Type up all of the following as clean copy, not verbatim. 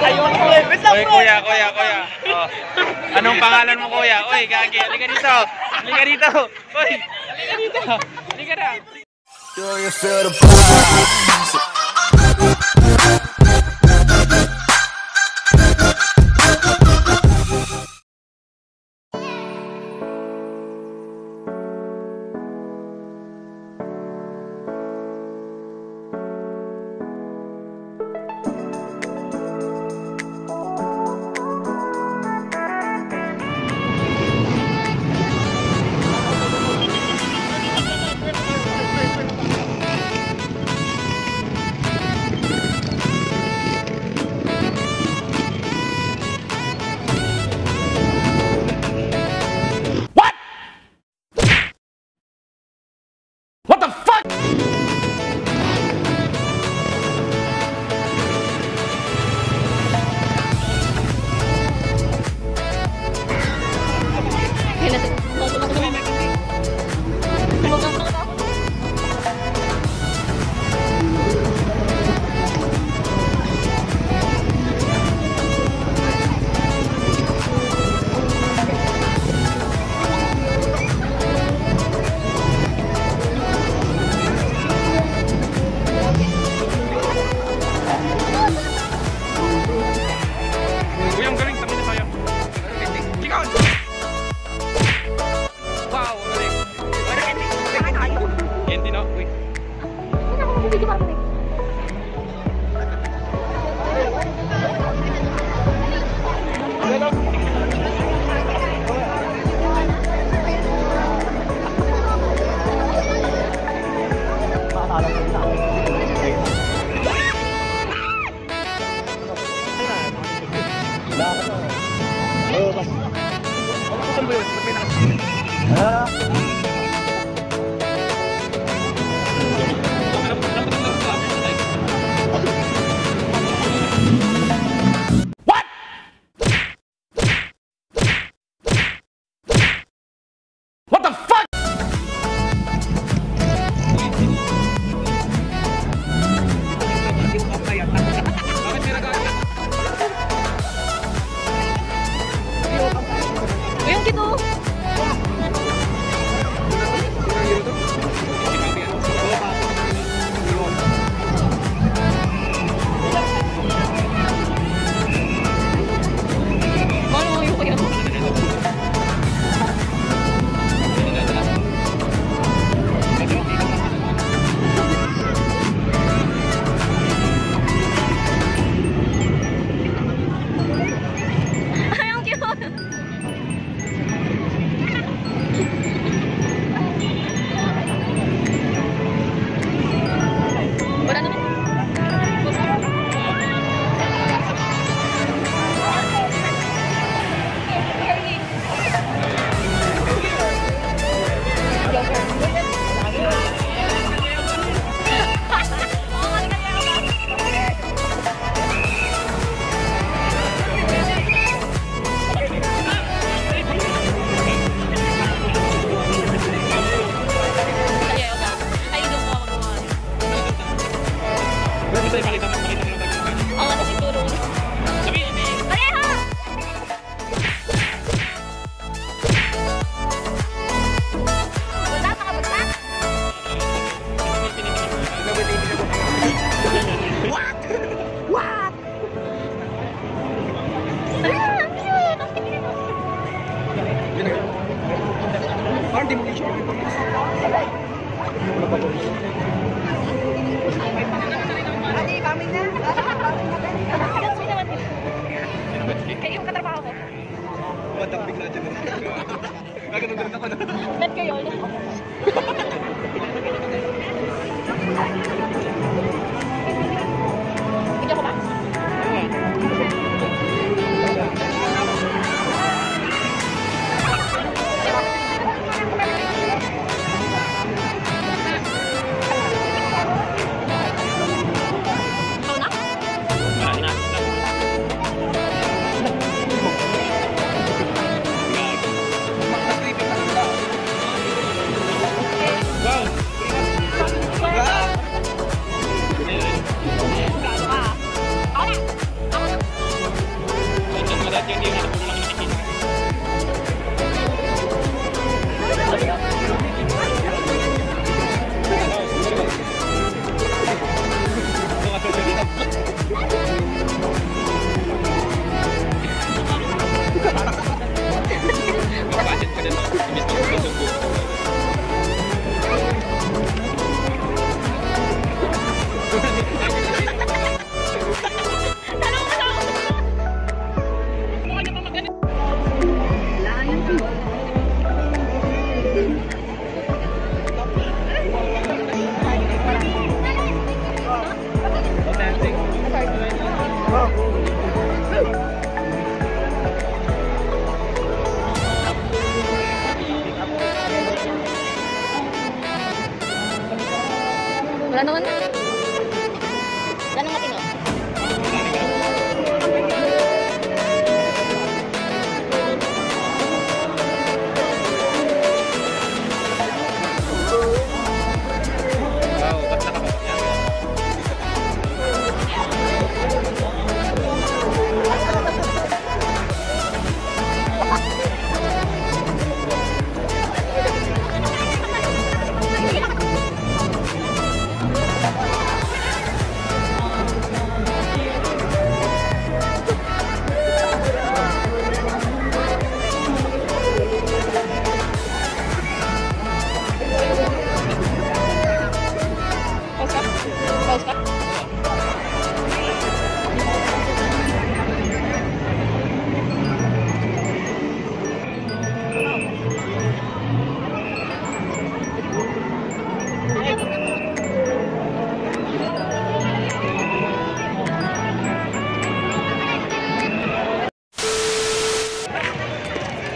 Oy, kuya. Oh. Anong pangalan mo, kuya? Oy, gagi. Halika dito. Oy, halika dito. Halika na. Do you feel the vibes? What the fuck? What the fuck? Ayun gitu. Mana yung kaya?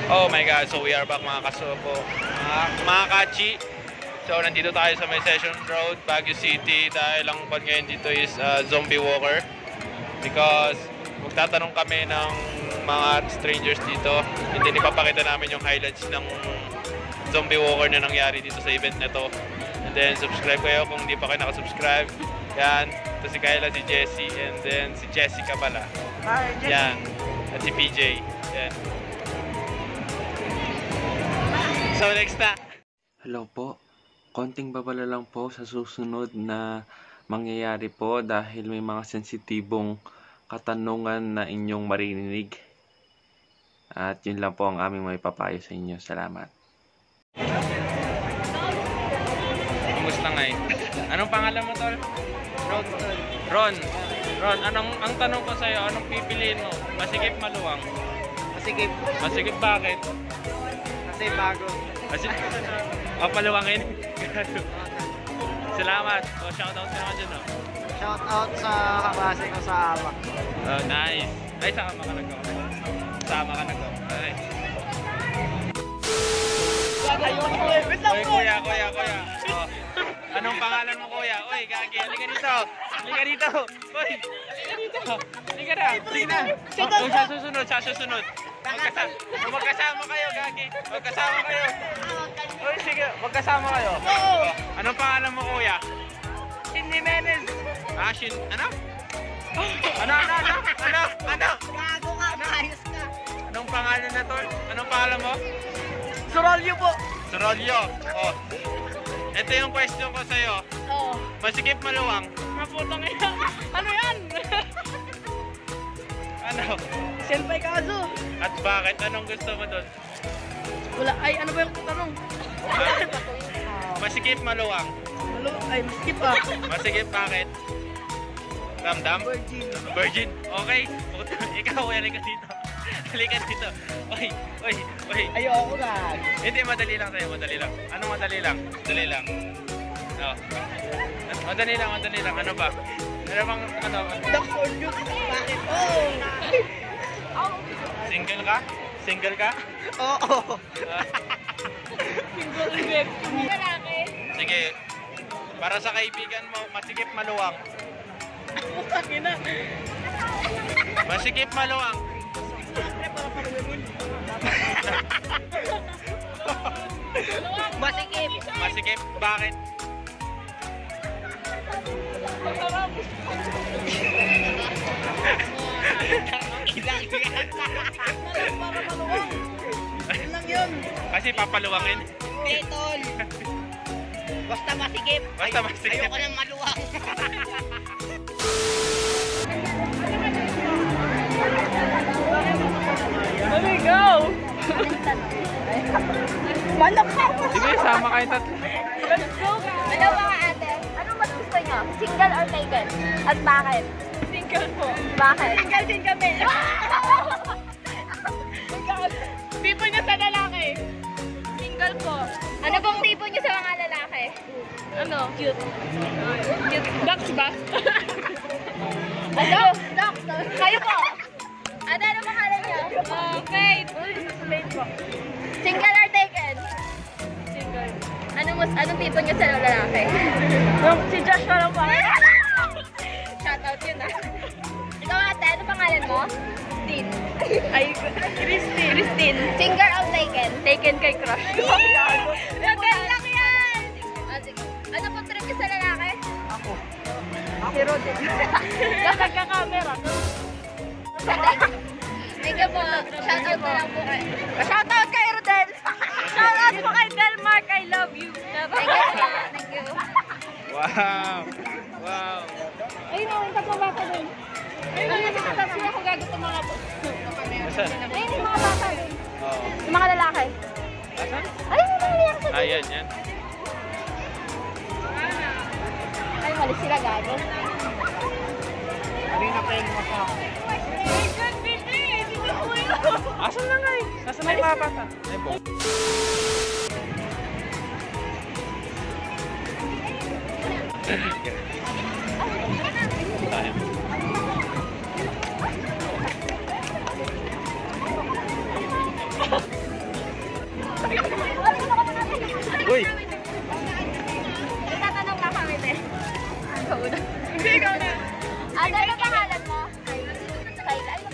Oh my god, so we are back mga kasuko, mga kachi. So nandito tayo sa may Session Road, Baguio City. Dahil ang pan ngayon dito is zombie walker. Because magtatanong kami ng mga strangers dito. Hindi ipapakita namin yung highlights ng zombie walker na nangyari dito sa event na to. And then subscribe kayo kung hindi pa kayo nakasubscribe. Yan, ito si Kyla, si Jessie, and then si Jessica pala. Hi, Jessie. Yan, at si PJ. Yan. So next na. Hello po. Konting babala lang po sa susunod na mangyayari po dahil may mga sensitibong katanungan na inyong marinig. At yun lang po ang aming may papayo sa inyo. Salamat. Kumusta nga eh? Anong pangalan mo, tol? Ron. Ron, ang tanong ko sa'yo, anong pipiliin mo? Masikip, maluwang? Masikip. Masikip bakit? Kasi bago. Paluwangin. Salamat. So, shoutout ka naman dyan, no? Shout out sa kaklase ko sa ama. Oh, nice. Ay, sama ka nag-go. Sama ka nag-go. Ay. Oy, kuya. Oh. Anong pangalan mo, kuya? Oy, gagi. Halika dito. Halika dito. Oy, halika dito. Halika na. Sige na. Oh, siya susunod. Magkasama kayo, gagi. Magkasama kayo. Oy, sige. Magkasama kayo. Oh. Anong pangalan mo, kuya? Shin Jimenez. Ano? Ano? Gago ka, ayos ka. Anong pangalan na to? Anong pangalan mo? Sorolyo po. Sorolyo. Oh. Ito yung question ko sa'yo. Oo. Masikip, maluwang? Naputang ina. Ano yan? Ano? Senpai Kazo. At bakit? Anong gusto mo doon? Wala. Ay, ano ba yung tanong? Masikip, maluwang? Ay, skip ah. Masikip, bakit? Ramdam? Virgin. Okay. Ikaw, halika dito. Halika dito. Oy. Ayoko na. Hindi, madali lang sa'yo. Madali lang. Anong madali lang? Madali lang. Oh. Madali lang. Ano ba? Ano bang, ano? Doctor Luke. Bakit? Oh. Single ka? Single ka? Oo. Ah, Lalaki. sige. Para sa kaibigan mo, masikip, maluwang. Putang ina. Masikip, maluwang. Masikip. Masikip, bakit? Ilang yan. Para maluwang. Ilang yun. Kasi papaluwangin. Tol. Basta masikip. Basta masikip. Ayoko nang maluwang. Let me go! Manok ka! Sige, sama kayo tatlo. Let's go! Hello mga ate, ano mas gusto nyo? Single or taken? At bakit? Single po. Bakit? Single din kami. Tipo niya sa lalaki. Single po. Ano bang tipo nyo sa mga lalaki? Ano? Cute. Cute. Ducks ba? Ano? Kayo po. Ano pangalan nyo? Faith. Faith po. Single or taken? Single. Anong tipo nyo sa lalaki? Si Joshua lang pa. Shoutout yun ah. Ikaw ate, ano pangalan mo? Dean. Ay, Christine. Single or taken? Taken kay crush. Maganda lang yan! Sige. Ano pong trip nyo sa lalaki? Ako. Si Rodin. Kapag ka-camera. Thank you po. Shoutout na lang po kayo. Shoutout kay Rodel. Shoutout po kay Delmark. I love you. Thank you po. Thank you. Wow. Ayun o, yung tatlong bata dun. Ayun o, yung tatlo ako gagot ng mga Asan? ayun yung mga bata dun. Oo. Yung mga lalaki. Asan? Ayun yung mga lalaki. Ayan, yan. Ay, mali sila gago. Hindi na kayo mo sa akin. Asan na nga eh? Nasaan na yung mga bata? Ay, bo. Tayo.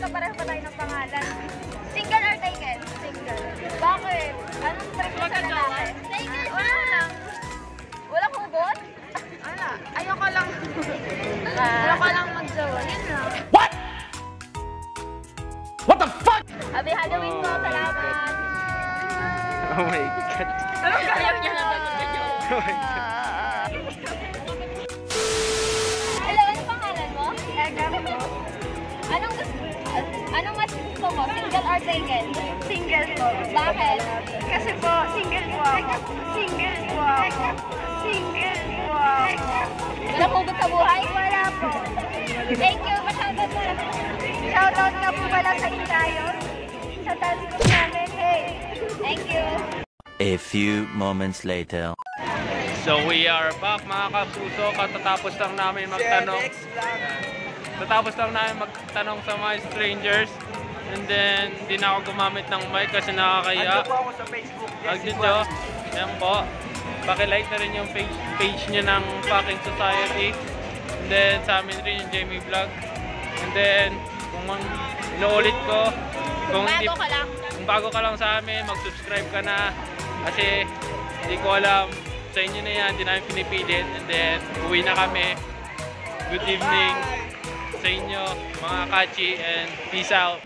magkapareho pa tayo ng pangalan. Single or taken? Single. Bakit? Anong trip mo sa lalaki? Taken Wala lang. Walang hugot? Wala. Ayoko lang. Ayoko lang mag-jowa. Yun lang. Happy Halloween po, salamat. Oh my God. Ayaw niya na Oh my God. Hello, ano pangalan mo? Egan po. Anong mas gusto mo? Single or taken? Single po. Bakit? Kasi po, single po ako. Single po ako. Single po ako. Walang hugot sa buhay? Wala po. Thank you, masyado po. Shoutout nga po pala sa Inayos. Sa dance group namin. Hey. Thank you. A few moments later. So we are back mga kapuso. Katatapos lang namin magtanong. Tatapos lang namin magtanong sa mga strangers. And then, hindi na ako gumamit ng mic kasi nakakaya. Ano po ako sa Facebook? Agdito, yan po. Pakilike na rin yung page nyo ng Fucking Society. And then, sa amin rin yung Jamie Vlog. And then, kung inuulit ko, kung bago ka lang sa amin, mag-subscribe ka na. Kasi, hindi ko alam, sa inyo na yan, hindi namin pinipilit. And then, uwi na kami. Good evening sa inyo, mga kachi, and peace out.